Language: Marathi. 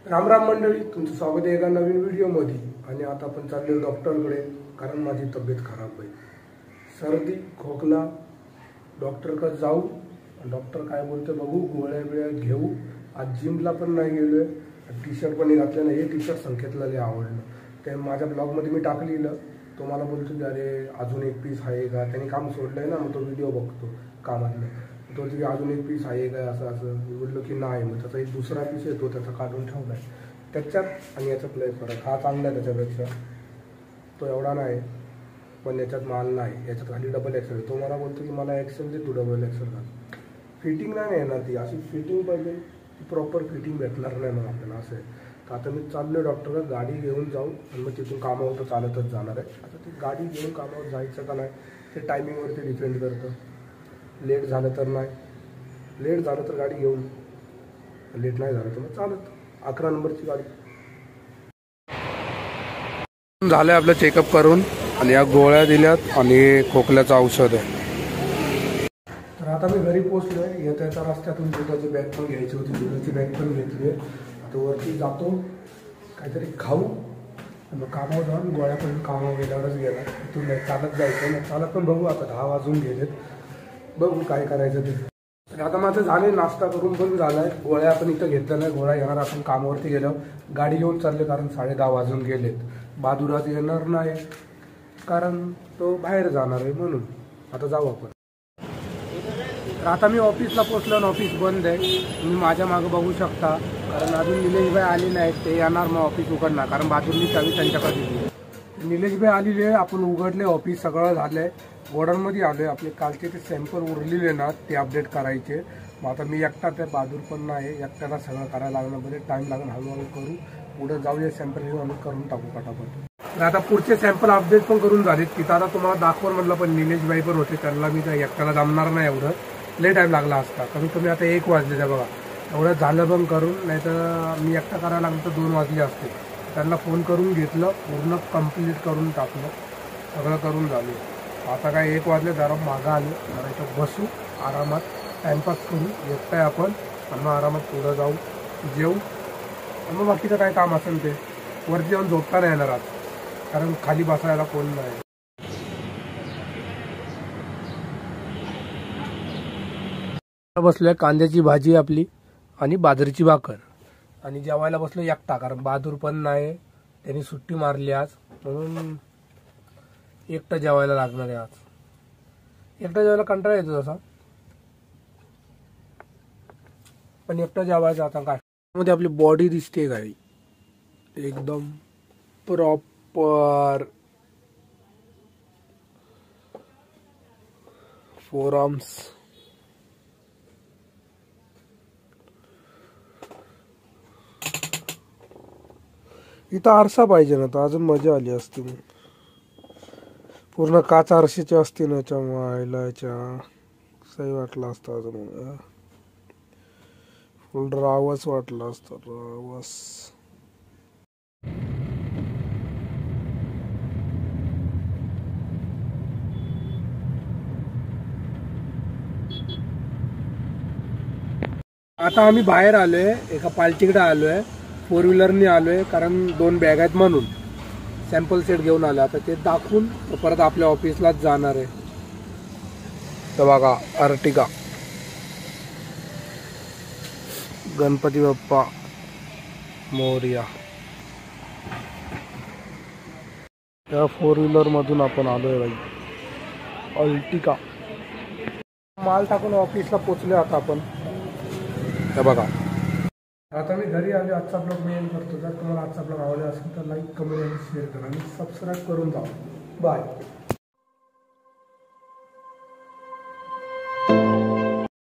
राम राम मंडळी, तुमचं स्वागत आहे एका नवीन व्हिडिओमध्ये। आणि आता आपण चाललो डॉक्टरकडे, कारण माझी तब्येत खराब आहे। सर्दी खोकला, डॉक्टरकडे जाऊ। डॉक्टर काय बोलते बघू, गोळ्या बिळ्या घेऊ। आज जिमला पण नाही गेलोय, टी शर्ट पण घातलं नाही। हे टी शर्ट संकेतला लय आवडलं, ते माझ्या ब्लॉगमध्ये मी टाकलेलं। तो मला बोलतो की अरे अजून एक पीस आहे का, त्याने काम सोडलंय ना, मग तो व्हिडिओ बघतो कामातलं। तो की अजून एक पीस आहे का, असं असं मी बोललो की नाही। मग त्याचा एक दुसरा पीस येतो, त्याचा काढून ठेवलाय। त्याच्यात आणि याच्यात लय फरक, हा चांगला आहे त्याच्यापेक्षा, तो एवढा नाही पण याच्यात माल नाही। याच्यात खाली डबल एक्सेल, तो मला बोलतो की मला एक्सेल दे, तू डबल एक्सेल घाल। फिटिंग नाही येणार ती, अशी फिटिंग पाहिजे, प्रॉपर फिटिंग भेटणार नाही मग आपल्याला, असं आहे। तर आता मी चाललो डॉक्टरला, गाडी घेऊन जाऊ आणि मग तिथून कामावर तर चालतच जाणार आहे। आता ती गाडी घेऊन कामावर जायचं का नाही ते टायमिंगवरती डिपेंड करतं। लेट झालं तर नाही, लेट झालं तर गाडी घेऊन, लेट नाही झालं तर मग चालत 11 नंबरची गाडी। झालं आपलं चेकअप करून आणि या गोळ्या दिल्यात आणि खोकल्याचं औषध आहे। तर आता मी घरी पोहोचलो आहे। येत्या रस्त्यातून दुधाची बॅग पण घ्यायची होती, दुधाची बॅग पण घेतली आहे। आता वरती जातो, काहीतरी खाऊ आणि मग कामावर जाऊन गोळ्या पण कामावर गेल्यावरच गेला। तिथून चालत जायचं ना, चालत पण बघू, आता 10 वाजून गेलेत, बघू काय करायचं ते। तर आता माझं झाले, नाश्ता करून पण झालाय। गोळ्या आपण इथं घेतल्या नाही, गोळ्या घेणार आपण कामावरती गेल्यावर। गाडी घेऊन चालले, कारण 10:30 वाजून गेलेत। बहादुरात येणार नाही कारण तो बाहेर जाणार आहे, म्हणून आता जाऊ आपण। तर आता मी ऑफिसला पोहोचलो आणि ऑफिस बंद आहे, तुम्ही माझ्या मागं बघू शकता। कारण अजून निलेशभाई आले नाहीत, ते येणार मग ऑफिस उघडणार, कारण बहादुरनी चावी त्यांच्याकडे दिली। निलेशभाई आलेले, आपण उघडले ऑफिस, सगळं झालंय। गोडाऊनमध्ये आलोय, आपले कालचे ते सॅम्पल उरलेले ना, ते अपडेट करायचे। मग आता मी एकटा, त्या बहादूर पण नाही, एकट्याला सगळं करायला लागणार, बरे टाईम लागेल, हळूहळू करू। पुढे जाऊया, सॅम्पल घेऊन आम्ही करून टाकू पटापट। तर आता पुढचे सॅम्पल अपडेट पण करून झालेत, तिथं आता तुम्हाला दाखवून म्हटलं, पण निलेशभाई पण होते, त्यांना मी त्या एकट्याला जमणार नाही एवढं, लय टाईम लागला असता। कमीत कमी आता 1 वाजले त्या बघा, एवढं झालं पण करून, नाही तर मी एकटा करायला लागलं तर 2 वाजले असते। त्यांना फोन करून घेतलं, पूर्ण कंप्लीट करून टाकलं, सगळं करून झालं। आता काय 1 वाजले, जरा मागं आले, जरा इथं बसू आरामात, टाइमपास करू, एकटाय आपण, आणि मग आरामात पुढं जाऊ, जेऊ, आणि मग बाकीचं काय काम असेल ते। वरती जाऊन झोपता नाही येणार आज, कारण खाली बसायला कोण नाही। बसलोय, कांद्याची भाजी आपली आणि बाजरीची भाकर, आणि जेवायला बसलो एकटा, कारण बहादूर पण नाही, त्यांनी सुट्टी मारली आज, म्हणून एकटा जेवायला लागणार आहे आज। एकटा जेवायला कंटाळा येतो तसा, पण एकटा जेवायचं आता काय। मध्ये आपली बॉडी दिसते काय एकदम प्रॉपर, फोरआर्म्स, इथं आरसा पाहिजे ना, तर अजून मजा आली असती। मग पूर्ण काच आरशाची असते ना, याच्या सही वाटलं असतं, अजून फुल रावस वाटलं असतं, रावस। आता आम्ही बाहेर आलोय, एका पार्टीकडे आलोय, 4 व्हीलरने आलोय, कारण 2 बॅग आहेत म्हणून। सॅम्पल सेट घेऊन आलो, आता ते दाखवून परत आपल्या ऑफिसलाच जाणार आहे। तर बघा, अर्टिगा, गणपती बाप्पा मोरया, त्या 4 व्हीलर मधून आपण आलोय बाई, अर्टिगा। माल टाकून ऑफिसला पोचले आता आपण, हे बघा। आता मी घरी आले, आजचा ब्लॉग मी एंड करतो। जर तुम्हाला आजचा ब्लॉग आवडला असेल तर लाईक, कमेंट आणि शेअर करा, आणि सबस्क्राईब करून जा। बाय।